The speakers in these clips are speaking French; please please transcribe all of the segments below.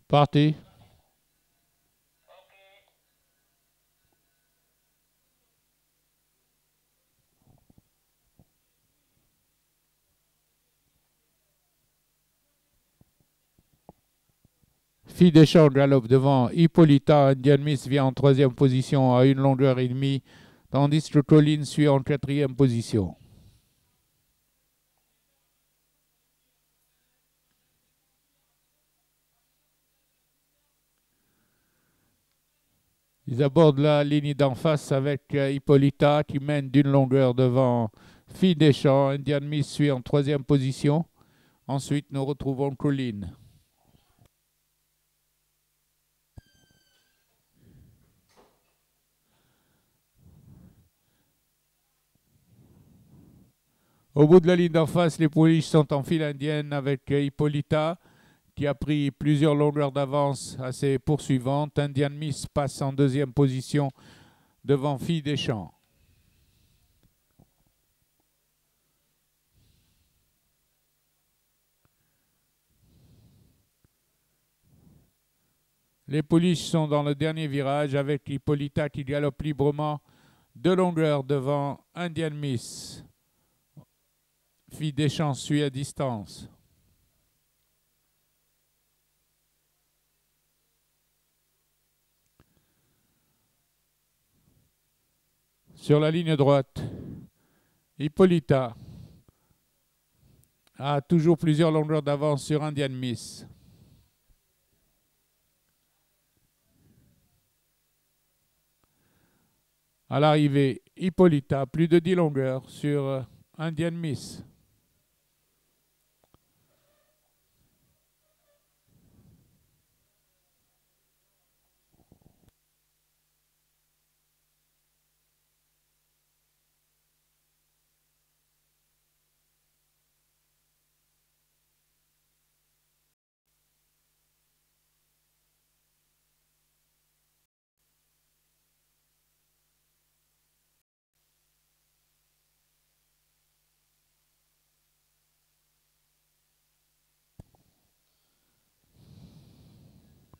Parti. Fille Deschamps galope devant Hippolyta. Indian Miss vient en troisième position à 1 longueur et demie, tandis que Colline suit en quatrième position. Ils abordent la ligne d'en face avec Hippolyta qui mène d'1 longueur devant Fille Deschamps. Indian Miss suit en troisième position. Ensuite, nous retrouvons Colline. Au bout de la ligne d'en face, les pouliches sont en file indienne avec Hippolyta qui a pris plusieurs longueurs d'avance à ses poursuivantes. Indian Miss passe en deuxième position devant Fille Deschamps. Les pouliches sont dans le dernier virage avec Hippolyta qui galope librement 2 longueurs devant Indian Miss. Fille Deschamps suit à distance. Sur la ligne droite, Hippolyta a toujours plusieurs longueurs d'avance sur Indian Miss. À l'arrivée, Hippolyta, plus de 10 longueurs sur Indian Miss.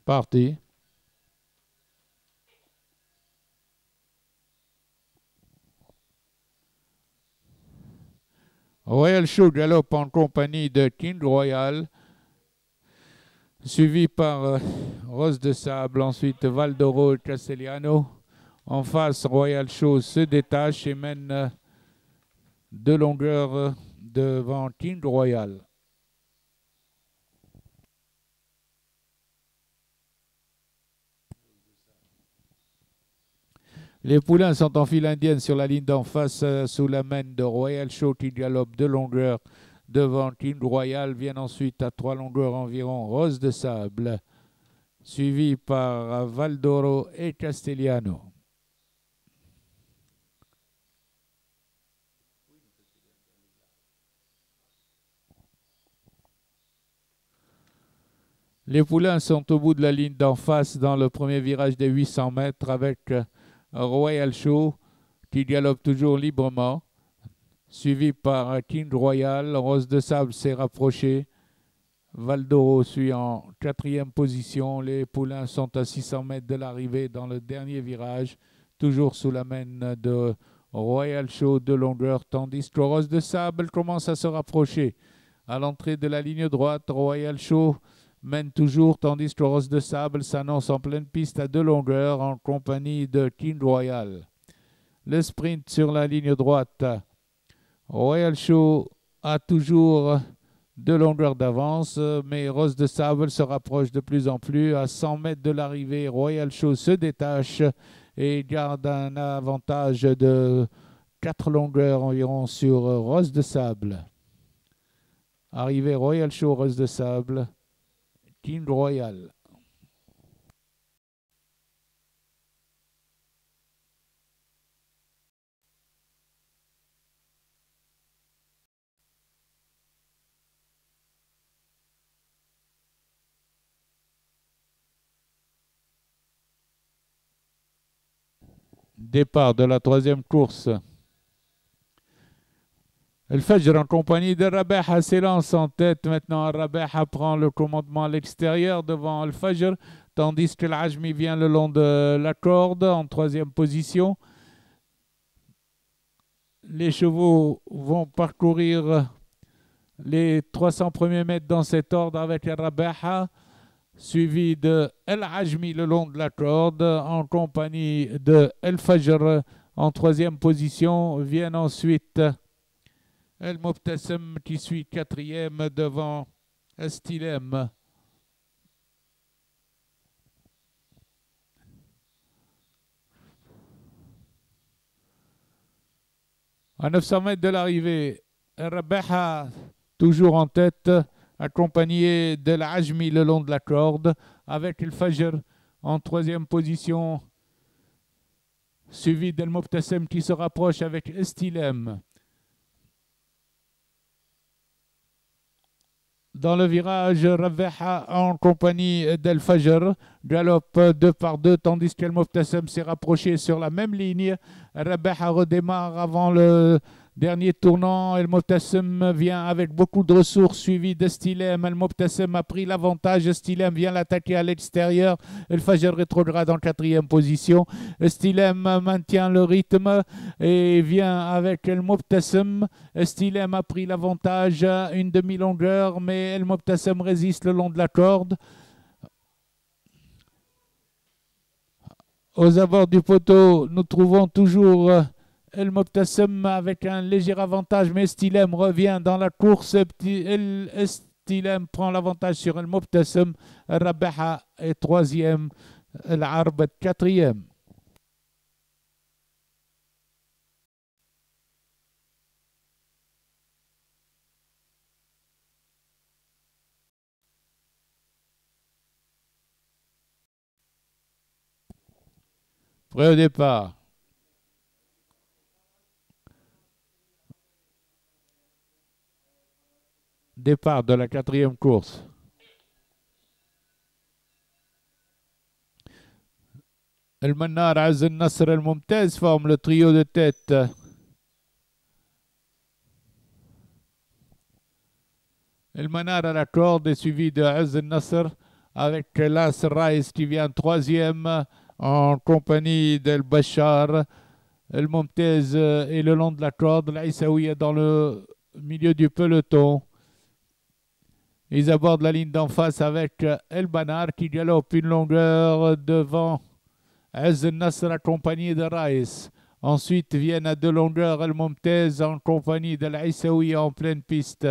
Parti. Royal Show galope en compagnie de King Royal, suivi par Rose de Sable, ensuite Valdoro et Castellano. En face, Royal Show se détache et mène 2 longueurs devant King Royal. Les poulains sont en file indienne sur la ligne d'en face sous la main de Royal Show qui galope 2 longueurs devant King Royal. Viennent ensuite à 3 longueurs environ Rose de Sable, suivi par Valdoro et Castellano. Les poulains sont au bout de la ligne d'en face dans le premier virage des 800 mètres avec Royal Show qui galope toujours librement, suivi par King Royal. Rose de Sable s'est rapproché. Valdoro suit en quatrième position. Les poulains sont à 600 mètres de l'arrivée dans le dernier virage, toujours sous la main de Royal Show 2 longueurs, tandis que Rose de Sable commence à se rapprocher. À l'entrée de la ligne droite, Royal Show mène toujours, tandis que Rose de Sable s'annonce en pleine piste à 2 longueurs en compagnie de King Royal. Le sprint sur la ligne droite. Royal Show a toujours 2 longueurs d'avance, mais Rose de Sable se rapproche de plus en plus. À 100 mètres de l'arrivée, Royal Show se détache et garde un avantage de 4 longueurs environ sur Rose de Sable. Arrivée Royal Show, Rose de Sable, King Royal. Départ de la troisième course. El Fajr en compagnie de Rabeha s'élance en tête. Maintenant, Rabeha prend le commandement à l'extérieur devant El Fajr, tandis que l'Ajmi vient le long de la corde en troisième position. Les chevaux vont parcourir les 300 premiers mètres dans cet ordre avec Rabeha, suivi de El Ajmi le long de la corde en compagnie de El Fajr en troisième position. Viennent ensuite El Mobtassem qui suit quatrième devant Estilem. À 900 mètres de l'arrivée, Rabeha toujours en tête, accompagné de l'Ajmi le long de la corde, avec El Fajr en troisième position, suivi d'El Mobtassem qui se rapproche avec Estilem. Dans le virage, Rabeha en compagnie d'El Fajr galope 2 par 2, tandis qu'El Mobtassem s'est rapproché sur la même ligne. Rabeha redémarre avant le dernier tournant. El Mobtassem vient avec beaucoup de ressources, suivi d'Estilem. El Mobtassem a pris l'avantage. Estilem vient l'attaquer à l'extérieur. El Fajr rétrograde en quatrième position. Estilem maintient le rythme et vient avec El Mobtassem. Estilem a pris l'avantage, une demi-longueur, mais El Mobtassem résiste le long de la corde. Aux abords du poteau, nous trouvons toujours El Mobtassem avec un léger avantage, mais Estilem revient dans la course. Estilem prend l'avantage sur El Mobtassem. Rabeha est troisième, El Arb est quatrième. Prêt au départ. Départ de la quatrième course. El Mannar, Az El Nasr, El Mumtaz forment le trio de tête. El Mannar à la corde est suivi de Az El Nasr avec Las Rais qui vient troisième en compagnie d'El Bachar. El Mumtaz est le long de la corde. L'Aïsaoui est dans le milieu du peloton. Ils abordent la ligne d'en face avec El Banar qui galope une longueur devant Az El Nasr accompagné de Rais. Ensuite viennent à 2 longueurs El Mumtaz en compagnie de l'Aïsaoui en pleine piste.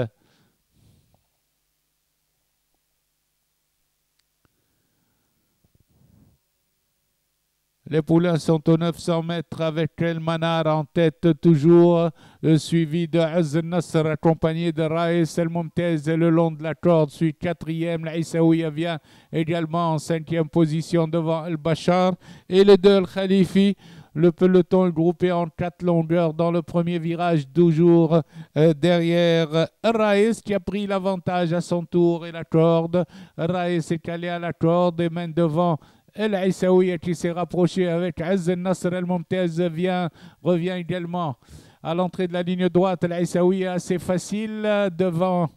Les poulains sont aux 900 mètres avec El Manar en tête toujours, suivi de Az El Nasr accompagné de Raïs. El Mumtaz le long de la corde suit quatrième. L'Aïsaouia vient également en cinquième position devant El Bachar. Et les deux El Khalifi. Le peloton est groupé en 4 longueurs dans le premier virage, toujours derrière Raïs qui a pris l'avantage à son tour et la corde. Raïs est calé à la corde et mène devant El Aïsaoui qui s'est rapproché avec Az El Nasr. El Mumtaz revient également à l'entrée de la ligne droite. El Aïsaoui assez facile devant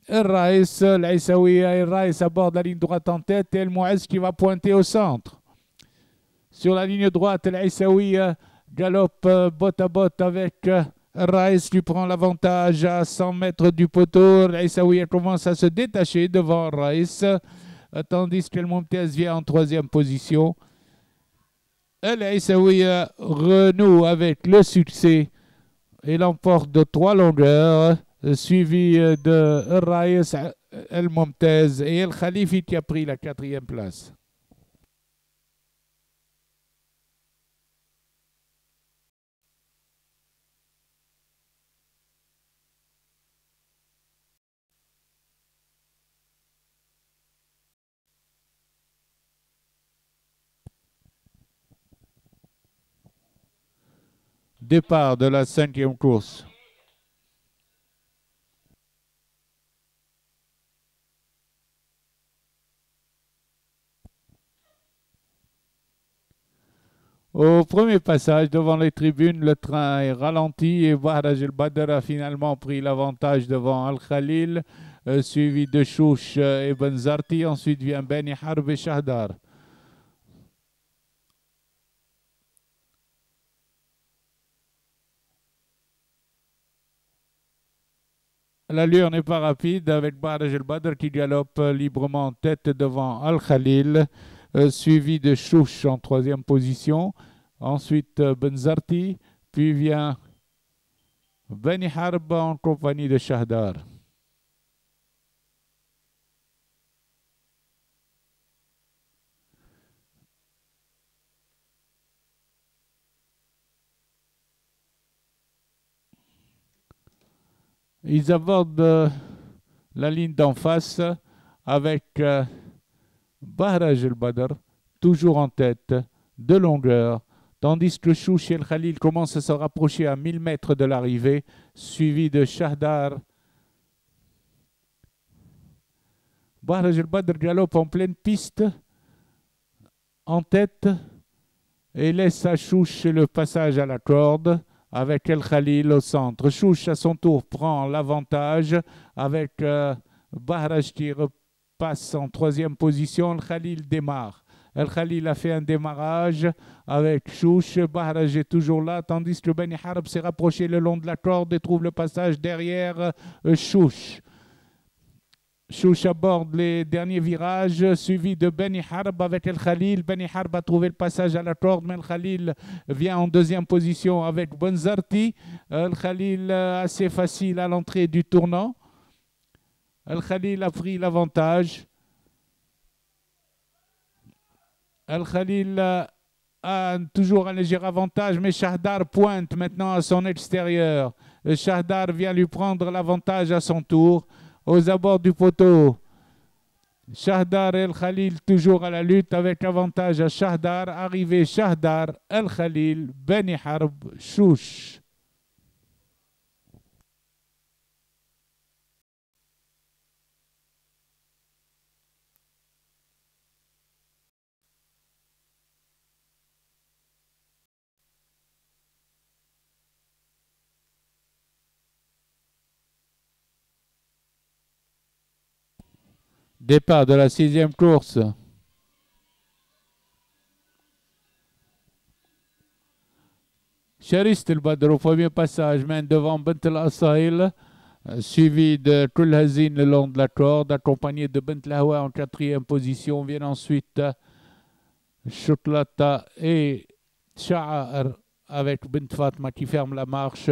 El Raïs. El Aïsaoui et El Raïs abordent la ligne droite en tête et El Mouaz qui va pointer au centre. Sur la ligne droite, El Aïsaoui galope botte à botte avec Raïs qui prend l'avantage à 100 mètres du poteau. El Aïsaoui commence à se détacher devant Raïs, tandis que El Mumtaz vient en troisième position. El Aïsaoui renoue avec le succès et l'emporte de 3 longueurs, suivi de Raïs, El Mumtaz et El Khalifi qui a pris la quatrième place. Départ de la cinquième course. Au premier passage devant les tribunes, le train est ralenti et Bahraj el-Badr a finalement pris l'avantage devant Al-Khalil, suivi de Chouch et Benzarti. Ensuite vient Beni Harb et Shahdar. L'allure n'est pas rapide avec Bahraj el-Badr qui galope librement en tête devant Al-Khalil, suivi de Chouch en troisième position. Ensuite Benzarti, puis vient Beni Harb en compagnie de Shahdar. Ils abordent la ligne d'en face avec Bahraj el-Badr toujours en tête, de longueur, tandis que Chouch et el-Khalil commencent à se rapprocher à 1000 mètres de l'arrivée, suivi de Shahdar. Bahraj el-Badr galope en pleine piste, en tête, et laisse à Chouch le passage à la corde, avec el-Khalil au centre. Chouch, à son tour, prend l'avantage avec Bahraj qui repasse en troisième position. El-Khalil démarre. El-Khalil a fait un démarrage avec Chouch. Bahraj est toujours là, tandis que Beni Harb s'est rapproché le long de la corde et trouve le passage derrière Chouch. Chouch aborde les derniers virages, suivi de Beni Harb avec El-Khalil. Beni Harb a trouvé le passage à la corde, mais El-Khalil vient en deuxième position avec Benzarti. El-Khalil assez facile à l'entrée du tournant. El-Khalil a pris l'avantage. El-Khalil a toujours un léger avantage, mais Shahdar pointe maintenant à son extérieur. Shahdar vient lui prendre l'avantage à son tour. Aux abords du poteau, Shahdar et El-Khalil toujours à la lutte avec avantage à Shahdar. Arrivé Shahdar, El-Khalil, Beni Harb, Chouch. Départ de la sixième course. Sharist el-Badr au premier passage mène devant Bint el-Asail, suivi de Kulhazin le long de la corde, accompagné de Bint el-Hawa en quatrième position. Viennent ensuite Shutlata et Sha'ar avec Bint Fatma qui ferme la marche.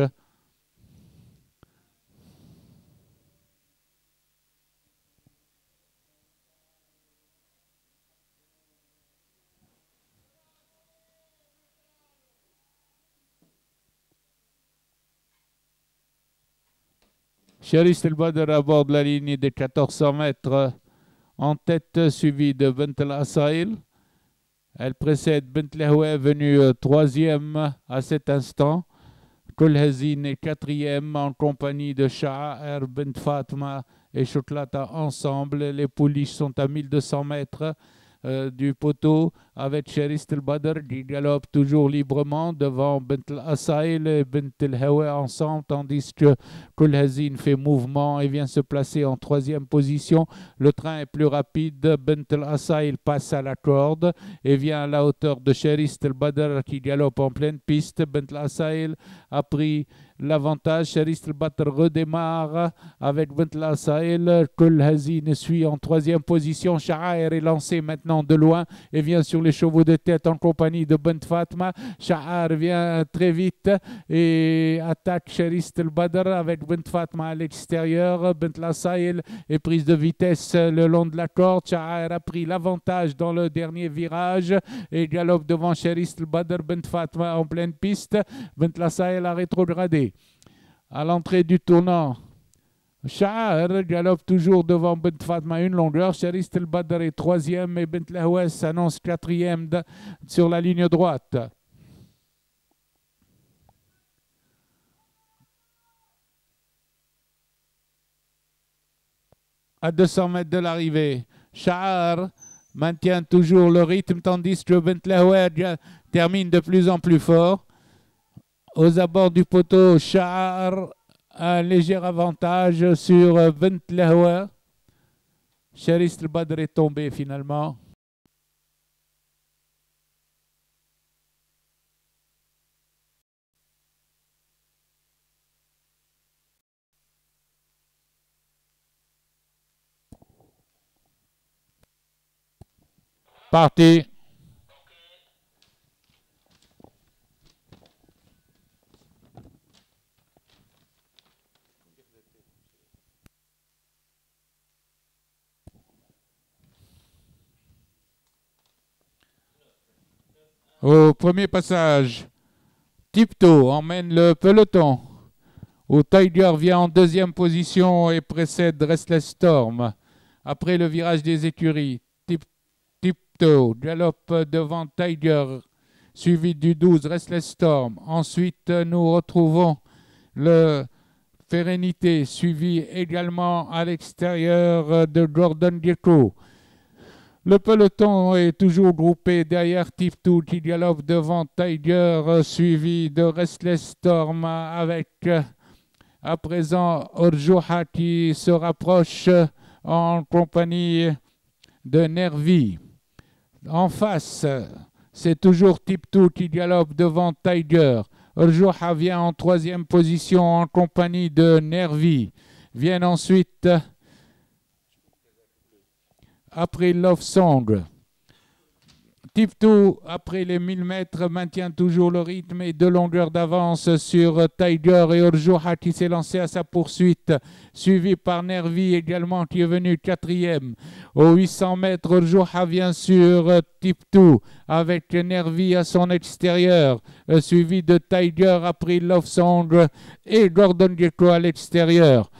Sharist el-Badr aborde la ligne des 1400 mètres en tête, suivi de Bint el-Asail. Elle précède Bint el-Hawa, venue troisième à cet instant. Kulhazin est quatrième en compagnie de Sha'ar, Bint Fatma et Shutlata ensemble. Les pouliches sont à 1200 mètres du poteau avec Sharist el-Badr qui galope toujours librement devant Bint el-Asail et Bint el-Hawa ensemble, tandis que Kulhazin fait mouvement et vient se placer en troisième position. Le train est plus rapide. Bint el-Asail passe à la corde et vient à la hauteur de Sharist el-Badr qui galope en pleine piste. Bint el-Asail a pris l'avantage. Sharist el-Badr redémarre avec Bint el-Asail. Kulhazin suit en troisième position. Sha'ar est lancé maintenant de loin et vient sur les chevaux de tête en compagnie de Bint Fatma. Sha'ar vient très vite et attaque Sharist el-Badr avec Bint Fatma à l'extérieur. Bint el-Asail est prise de vitesse le long de la corde. Sha'ar a pris l'avantage dans le dernier virage et galope devant Sharist el-Badr. Bint Fatma en pleine piste. Bint el-Asail a rétrogradé. À l'entrée du tournant, Sha'ar galope toujours devant Bint Fatma une longueur. Sharist el-Badr est troisième et Bint el-Hawa s'annonce quatrième sur la ligne droite. À 200 mètres de l'arrivée, Sha'ar maintient toujours le rythme, tandis que Bint el-Hawa termine de plus en plus fort. Aux abords du poteau, Shahar a un léger avantage sur Bent Lahwa. Charist Badr est tombé finalement. Parti. Au premier passage, Tiptoe emmène le peloton. Où Tiger vient en deuxième position et précède Restless Storm. Après le virage des écuries, Tiptoe galope devant Tiger, suivi du 12 Restless Storm. Ensuite, nous retrouvons le Sérénité, suivi également à l'extérieur de Jordan Gekko. Le peloton est toujours groupé derrière Tiptoe qui galope devant Tiger, suivi de Restless Storm avec à présent Orjuha qui se rapproche en compagnie de Nervi. En face, c'est toujours Tiptoe qui galope devant Tiger. Orjuha vient en troisième position en compagnie de Nervi. Viennent ensuite, après Love Song, Tiptoe, après les 1000 mètres, maintient toujours le rythme et de longueur d'avance sur Tiger et Orjuha qui s'est lancé à sa poursuite, suivi par Nervi également qui est venu quatrième. Aux 800 mètres, Orjuha vient sur Tiptoe avec Nervi à son extérieur, suivi de Tiger après Love Song et Gordon Gekko à l'extérieur.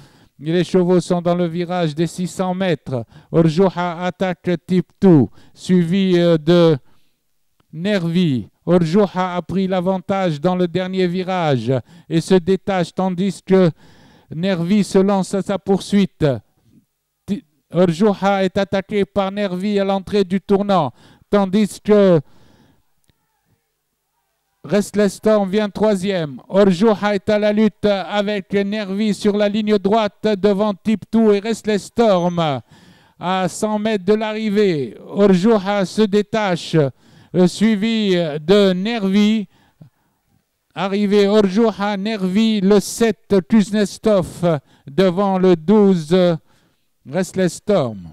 Les chevaux sont dans le virage des 600 mètres. Orjuha attaque Tiptoe, suivi de Nervi. Orjuha a pris l'avantage dans le dernier virage et se détache tandis que Nervi se lance à sa poursuite. Orjuha est attaqué par Nervi à l'entrée du tournant, tandis que Restless Storm vient troisième. Orjuha est à la lutte avec Nervi sur la ligne droite devant Tiptoe et Restless Storm. À 100 mètres de l'arrivée, Orjuha se détache, suivi de Nervi. Arrivé Orjuha, Nervi, le 7 Kuznetsov devant le 12 Restless Storm.